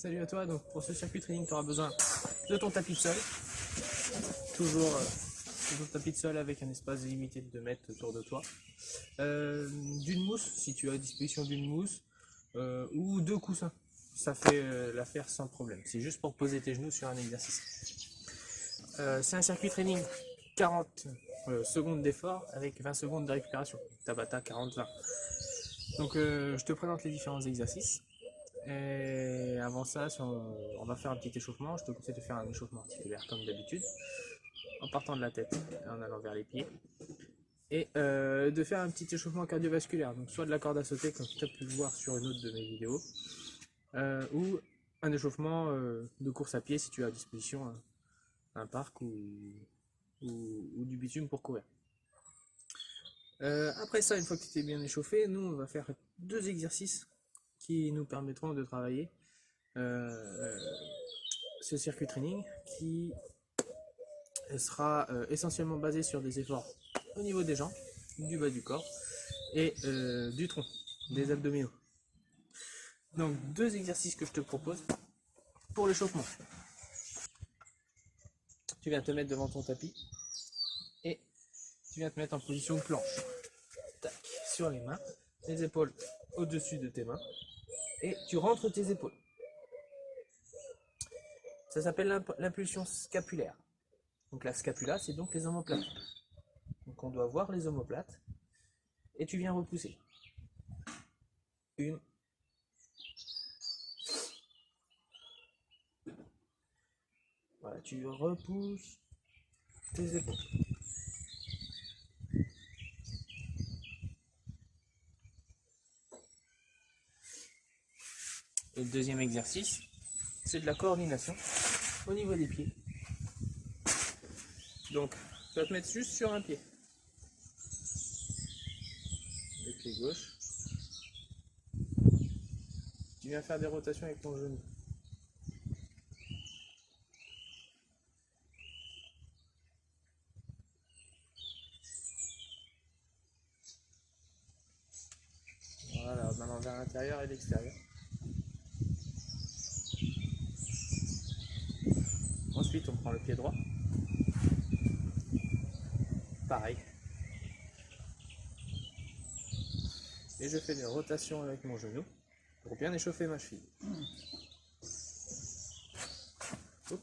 Salut à toi, donc pour ce circuit training tu auras besoin de ton tapis de sol, toujours ton tapis de sol avec un espace limité de 2 mètres autour de toi, d'une mousse si tu as à disposition d'une mousse, ou 2 coussins, ça fait l'affaire sans problème, c'est juste pour poser tes genoux sur un exercice. C'est un circuit training 40 secondes d'effort avec 20 secondes de récupération, Tabata 40-20. Donc je te présente les différents exercices. Et avant ça, on va faire un petit échauffement. Je te conseille de faire un échauffement articulaire comme d'habitude, en partant de la tête et en allant vers les pieds. Et de faire un petit échauffement cardiovasculaire, donc soit de la corde à sauter comme tu as pu le voir sur une autre de mes vidéos, ou un échauffement de course à pied si tu as à disposition un parc ou du bitume pour courir. Après ça, une fois que tu t'es bien échauffé, nous on va faire 2 exercices qui nous permettront de travailler ce circuit training qui sera essentiellement basé sur des efforts au niveau des jambes, du bas du corps et du tronc, des abdominaux. Donc 2 exercices que je te propose pour l'échauffement. Tu viens te mettre devant ton tapis et tu viens te mettre en position de planche. Tac, sur les mains, les épaules au-dessus de tes mains et tu rentres tes épaules. Ça s'appelle l'impulsion scapulaire. Donc la scapula, c'est donc les omoplates. Donc on doit voir les omoplates et tu viens repousser. 1, voilà, tu repousses tes épaules. Et le deuxième exercice, c'est de la coordination au niveau des pieds. Donc, tu vas te mettre juste sur un pied. Le pied gauche. Tu viens faire des rotations avec ton genou. Voilà, maintenant vers l'intérieur et l'extérieur. Ensuite, on prend le pied droit. Pareil. Et je fais des rotations avec mon genou pour bien échauffer ma cheville. Hop.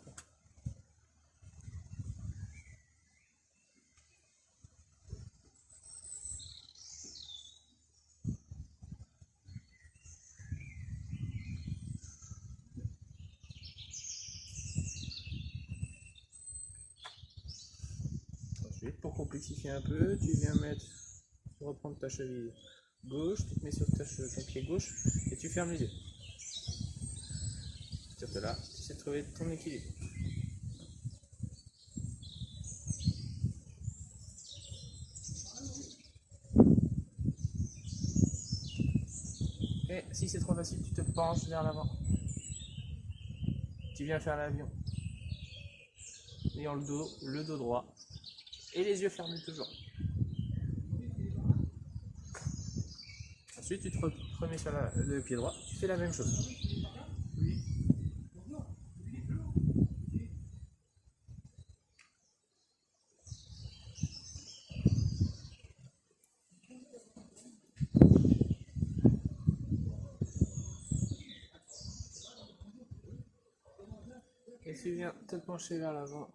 Ensuite, pour complexifier un peu, tu viens reprendre ta cheville gauche, tu te mets sur ton pied gauche et tu fermes les yeux. Surtout là, tu essaies de trouver ton équilibre. Et si c'est trop facile, tu te penches vers l'avant. Tu viens faire l'avion. Ayant le dos droit et les yeux fermés toujours. Ensuite, tu te remets sur le pied droit, tu fais la même chose. Et tu viens te pencher vers l'avant.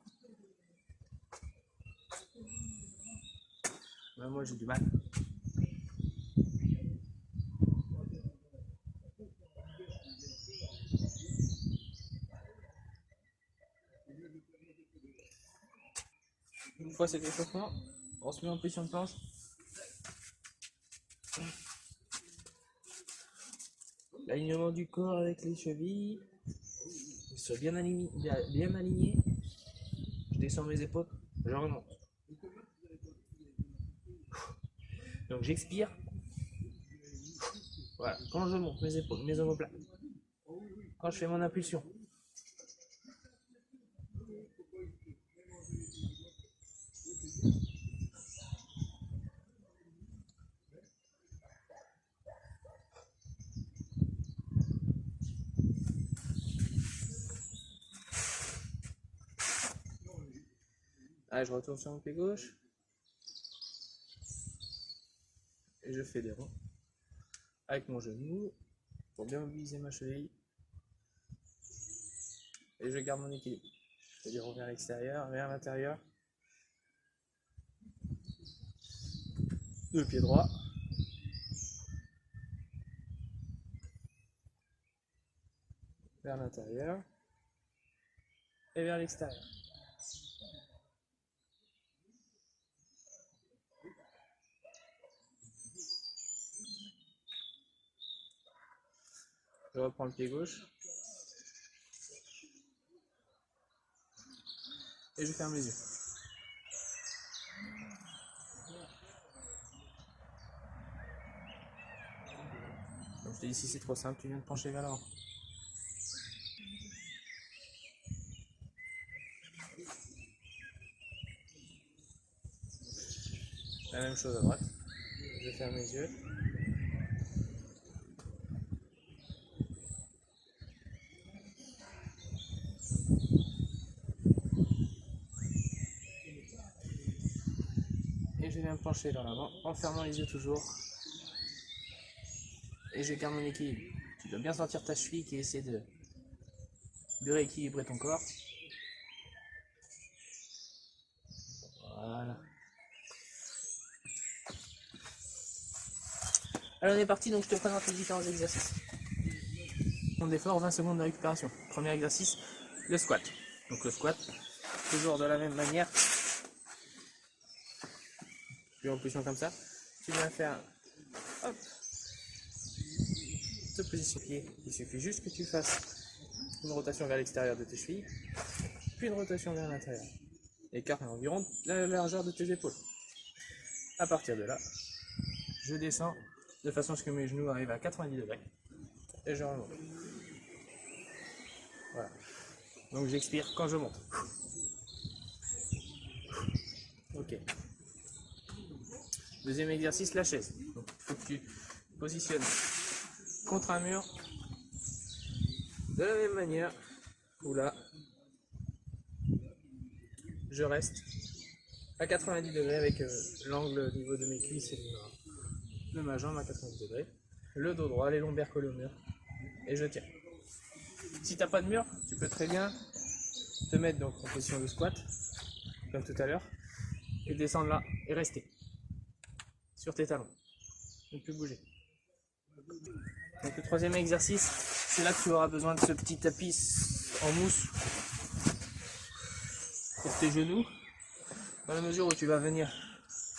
Ben, moi j'ai du mal. Une fois cet échauffement, on se met en position de planche. L'alignement du corps avec les chevilles. Ils sont bien alignés. Je descends mes épaules, je remonte. Donc j'expire. Voilà, quand je monte mes épaules, mes omoplates. Quand je fais mon impulsion. Allez, je retourne sur mon pied gauche. Et je fais des ronds avec mon genou pour bien mobiliser ma cheville. Et je garde mon équilibre. Je fais des ronds vers l'extérieur, vers l'intérieur. Le pied droit. Vers l'intérieur. Et vers l'extérieur. Je reprends le pied gauche. Et je ferme les yeux. Comme je t'ai dit, si c'est trop simple, tu viens de pencher vers l'avant. La même chose à droite. Je ferme les yeux. Et je viens me pencher vers l'avant en fermant les yeux toujours. Et je garde mon équilibre. Tu dois bien sentir ta cheville qui essaie de rééquilibrer ton corps. Voilà. Alors on est parti, donc je te présente les différents exercices. On d'effort, 20 secondes de récupération. Premier exercice, le squat. Donc le squat, toujours de la même manière. Puis en position comme ça. Tu viens faire, hop, te positionner. Il suffit juste que tu fasses une rotation vers l'extérieur de tes chevilles, puis une rotation vers l'intérieur. Écarte environ la largeur de tes épaules. À partir de là, je descends de façon à ce que mes genoux arrivent à 90 degrés et je remonte. Voilà. Donc j'expire quand je monte. Ok. Deuxième exercice, la chaise. Donc il faut que tu positionnes contre un mur de la même manière où là je reste à 90 degrés avec l'angle au niveau de mes cuisses et de ma jambe à 90 degrés. Le dos droit, les lombaires collés au mur et je tiens. Si tu n'as pas de mur, tu peux très bien te mettre donc en position de squat comme tout à l'heure et descendre là et rester sur tes talons. Ne plus bouger. Donc le troisième exercice, c'est là que tu auras besoin de ce petit tapis en mousse pour tes genoux. Dans la mesure où tu vas venir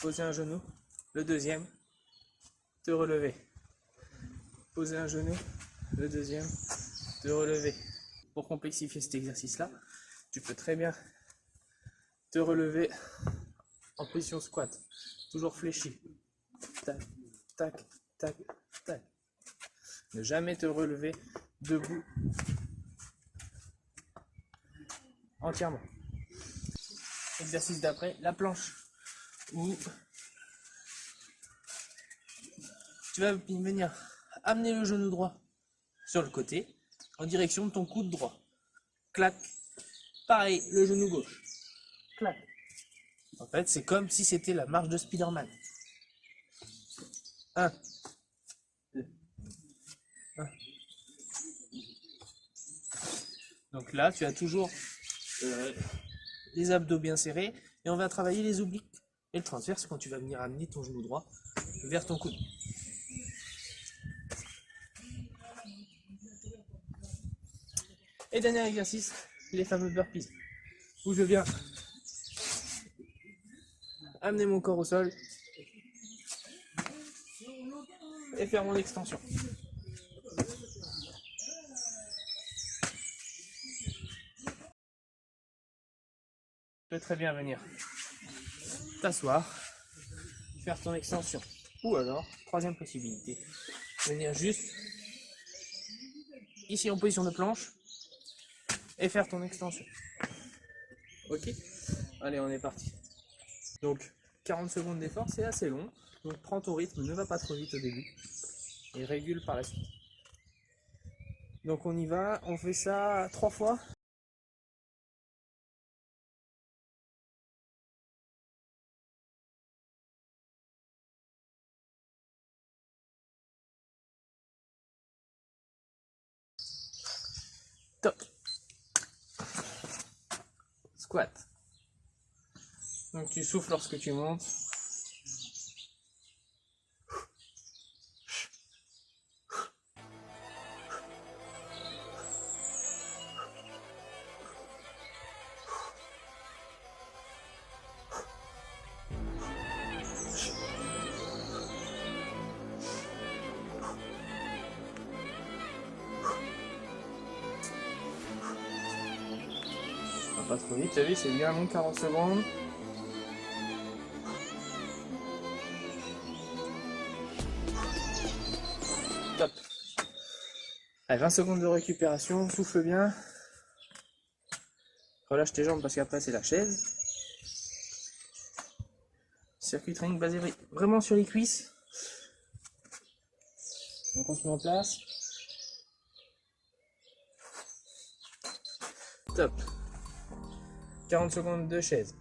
poser un genou, le deuxième, te relever. Poser un genou, le deuxième, te relever. Pour complexifier cet exercice-là, tu peux très bien te relever en position squat, toujours fléchi. Tac, tac, tac, tac. Ne jamais te relever debout entièrement. Exercice d'après, la planche, où tu vas venir amener le genou droit sur le côté en direction de ton coude droit. Clac. Pareil, le genou gauche. Clac. En fait, c'est comme si c'était la marche de Spider-Man. 1, 2, 1. Donc là, tu as toujours les abdos bien serrés et on va travailler les obliques et le transverse quand tu vas venir amener ton genou droit vers ton coude. Et dernier exercice, les fameux burpees, où je viens amener mon corps au sol et faire mon extension. Tu peux très bien venir t'asseoir, faire ton extension. Ou alors, troisième possibilité, venir juste ici en position de planche et faire ton extension. Ok? Allez, on est parti. Donc, 40 secondes d'effort, c'est assez long. Donc, prends ton rythme, ne va pas trop vite au début. Et régule par la suite. Donc, on y va, on fait ça 3 fois. Top. Squat. Donc tu souffles lorsque tu montes. Pas trop vite, t'as vu, c'est bien long, 40 secondes. Top. Allez, 20 secondes de récupération, souffle bien. Relâche tes jambes parce qu'après c'est la chaise. Circuit training basé vraiment sur les cuisses. Donc on se met en place. Top. 40 secondes de chaise.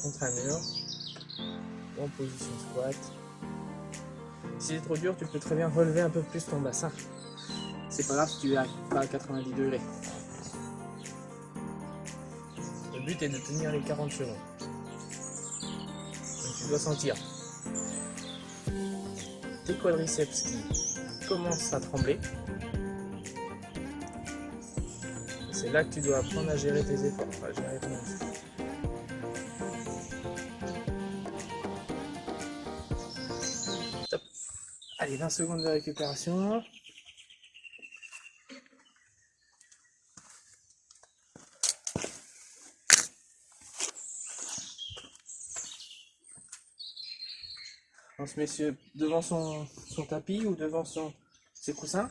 Contre un mur. En position squat. Si c'est trop dur, tu peux très bien relever un peu plus ton bassin. C'est pas grave si tu es pas à 90 degrés. Le but est de tenir les 40 secondes. Donc tu dois sentir tes quadriceps qui commencent à trembler. C'est là que tu dois apprendre à gérer tes efforts, à gérer ton effort. Top. Allez, 20 secondes de récupération. On se met devant son tapis ou devant ses coussins.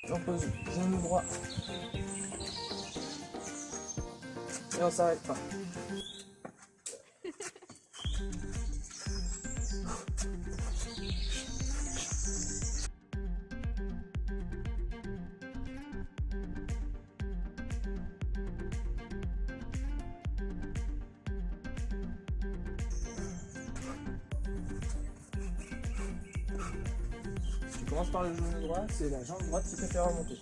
On pose genou droit. Et on s'arrête pas. Tu commences par le genou droit, c'est la jambe droite qui te fait remonter.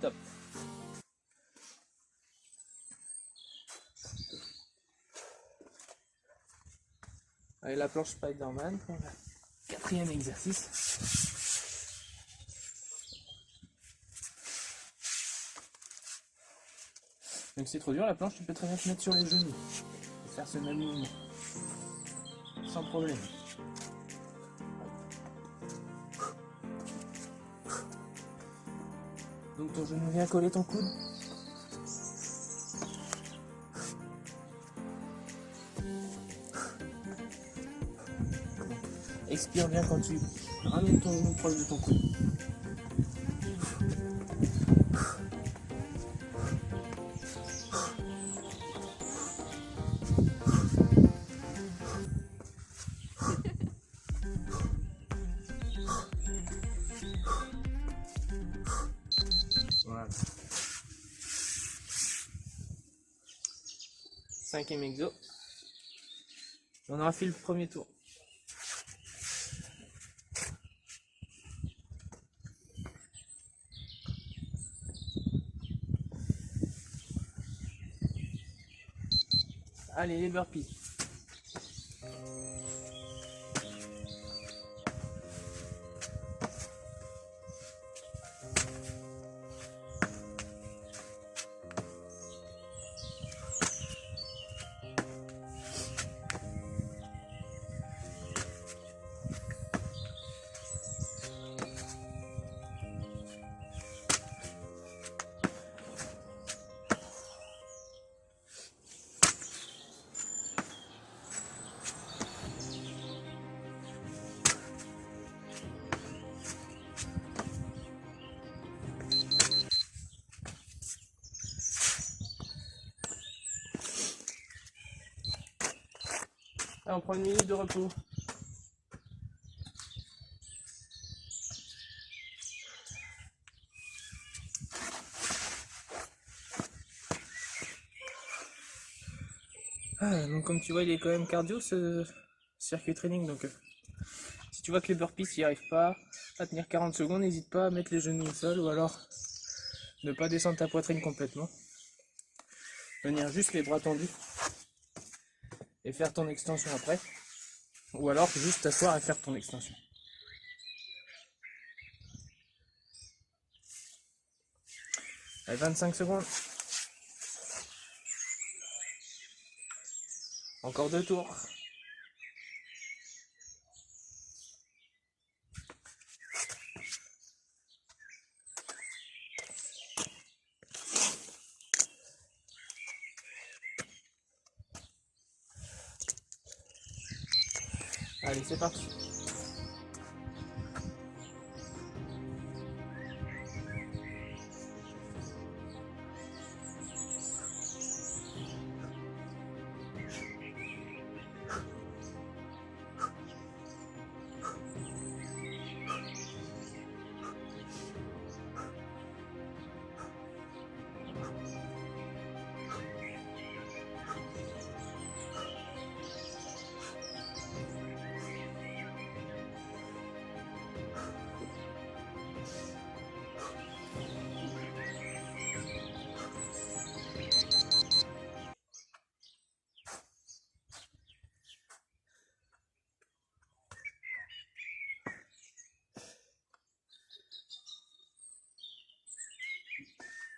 Top. Allez, la planche Spider-Man pour le quatrième exercice. Donc c'est trop dur, la planche, tu peux très bien te mettre sur les genoux et faire ce même mouvement. Sans problème. Donc ton genou vient coller ton coude. Expire bien quand tu ramènes ton genou proche de ton coude. Voilà. Cinquième exo. On aura fait le premier tour. Allez, les burpees. Allez, on prend une minute de repos. Donc comme tu vois, il est quand même cardio ce circuit training. Donc si tu vois que les burpees n'y arrivent pas à tenir 40 secondes, n'hésite pas à mettre les genoux au sol ou alors ne pas descendre ta poitrine complètement. Venir juste les bras tendus et faire ton extension après. Ou alors juste t'asseoir et faire ton extension. Allez, 25 secondes. Encore 2 tours. Allez, c'est parti.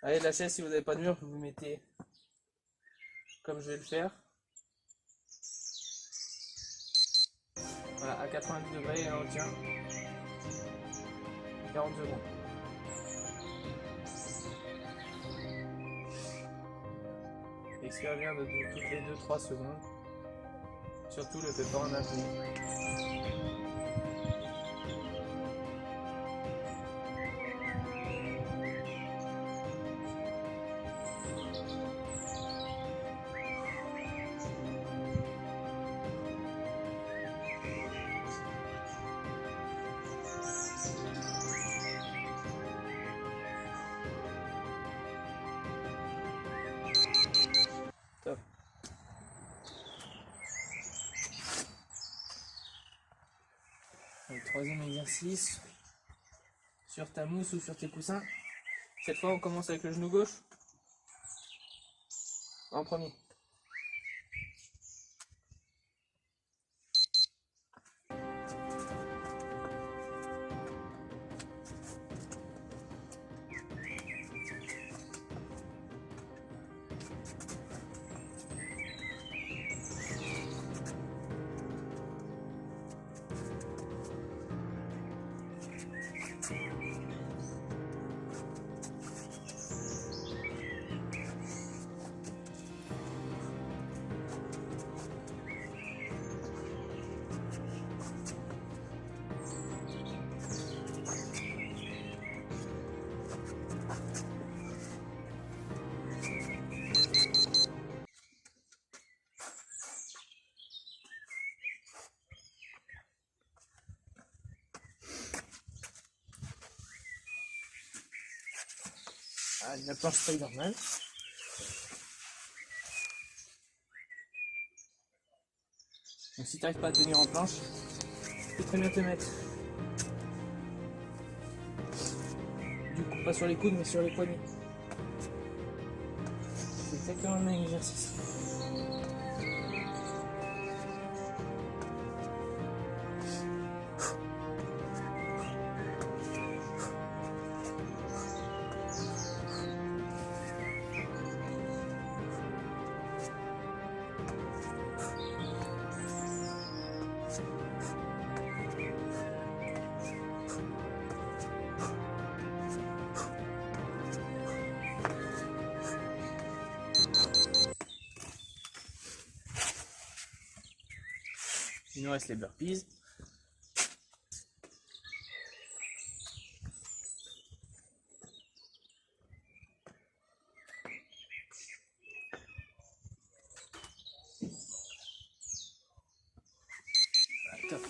Allez, la chaise, si vous n'avez pas de mur, vous vous mettez comme je vais le faire. Voilà, à 90 degrés et on tient 40 secondes. Expire bien de toutes les 2-3 secondes. Surtout le fais pas en apnée. Top. Le troisième exercice, sur ta mousse ou sur tes coussins. Cette fois, on commence avec le genou gauche en premier. Allez, la planche Spider-Man. Donc si tu n'arrives pas à tenir en planche, tu peux très bien te mettre du coup pas sur les coudes mais sur les poignets. C'est exactement le même exercice. Il nous reste les burpees. Ah, top.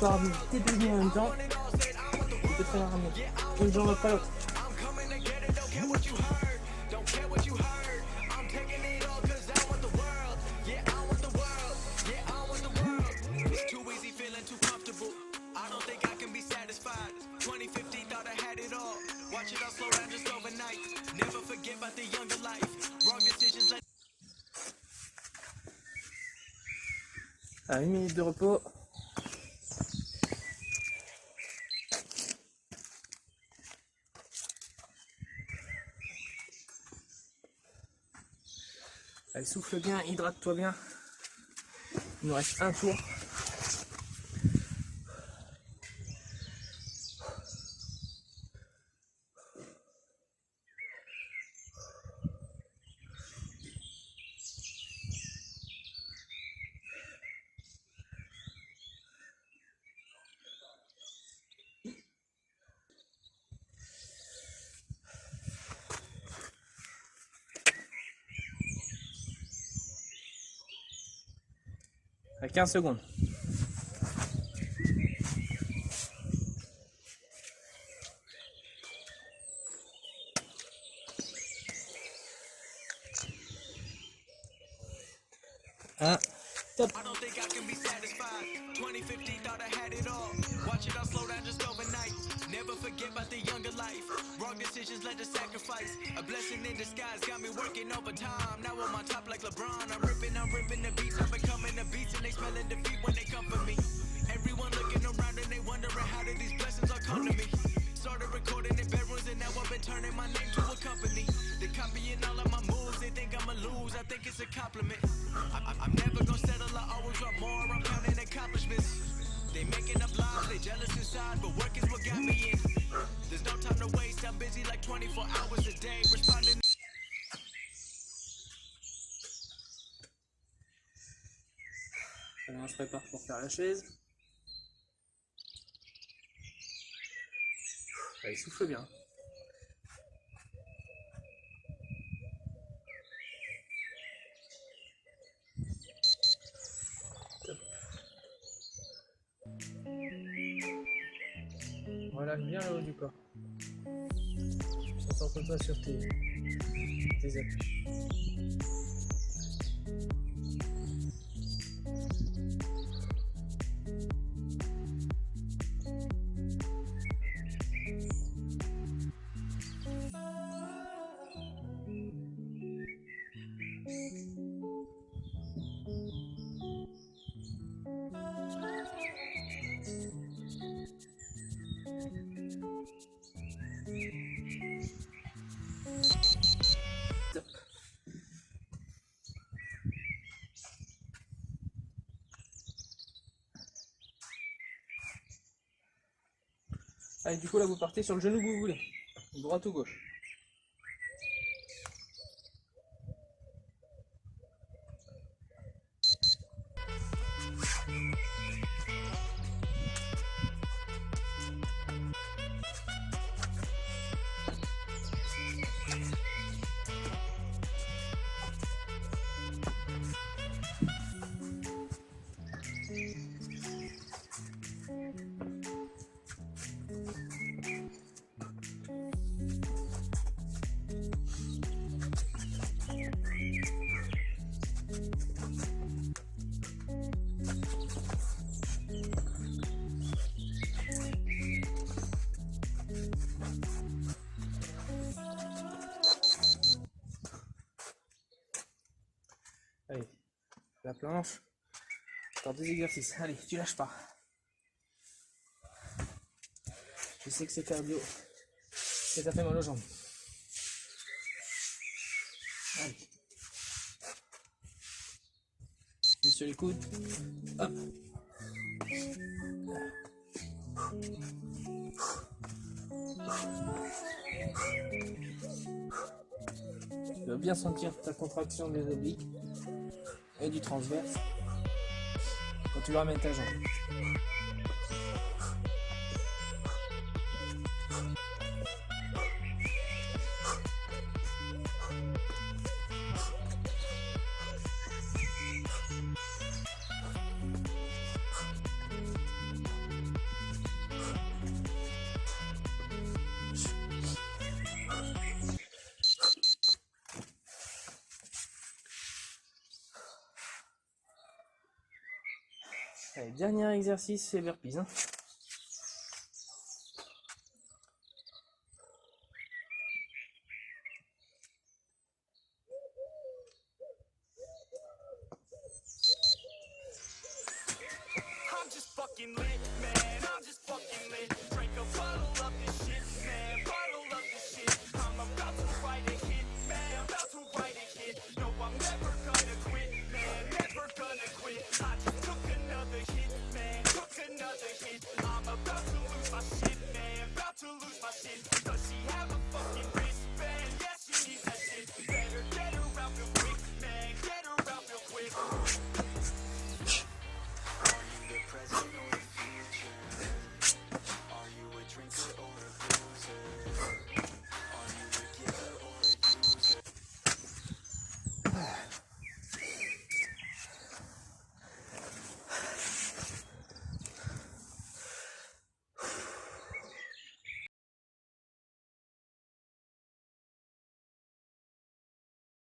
pars avec tes deux genoux en même temps, tu peux très bien ramener une jambe après l'autre. À 1 minute de repos. Allez, souffle bien, hydrate-toi bien. Il nous reste un tour. À 15 secondes. Un. Top. Never forget about the younger life. Wrong decisions led to sacrifice. A blessing in disguise got me working overtime. Now I'm on top like LeBron. I'm ripping the beats. I'm becoming the beats and they smelling defeat when they come for me. Everyone looking around and they wondering how did these blessings all come to me. Started recording in bedrooms and now I've been turning my name to a company. They copying all of my moves. They think I'ma lose. I think it's a compliment. I'm never gonna settle. I always want more. I'm counting accomplishments. They making up lies, they jealous inside, but work is what got me in. There's no time to waste, I'm busy like 24 hours a day, responding. Alors on se prépare pour faire la chaise. Allez, souffle bien. Relâche bien le haut du corps. Concentre-toi sur tes appuis. Allez, du coup là vous partez sur le genou que vous voulez, droite ou gauche. Allez, la planche, encore 2 exercices. Allez, tu lâches pas. Je sais que c'est cardio, et ça fait mal aux jambes. Allez. Mets sur les coudes. Hop. Tu vas bien sentir ta contraction des obliques et du transverse quand tu ramènes ta jambe. Allez, dernier exercice, c'est burpees. Hein. I'm just fucking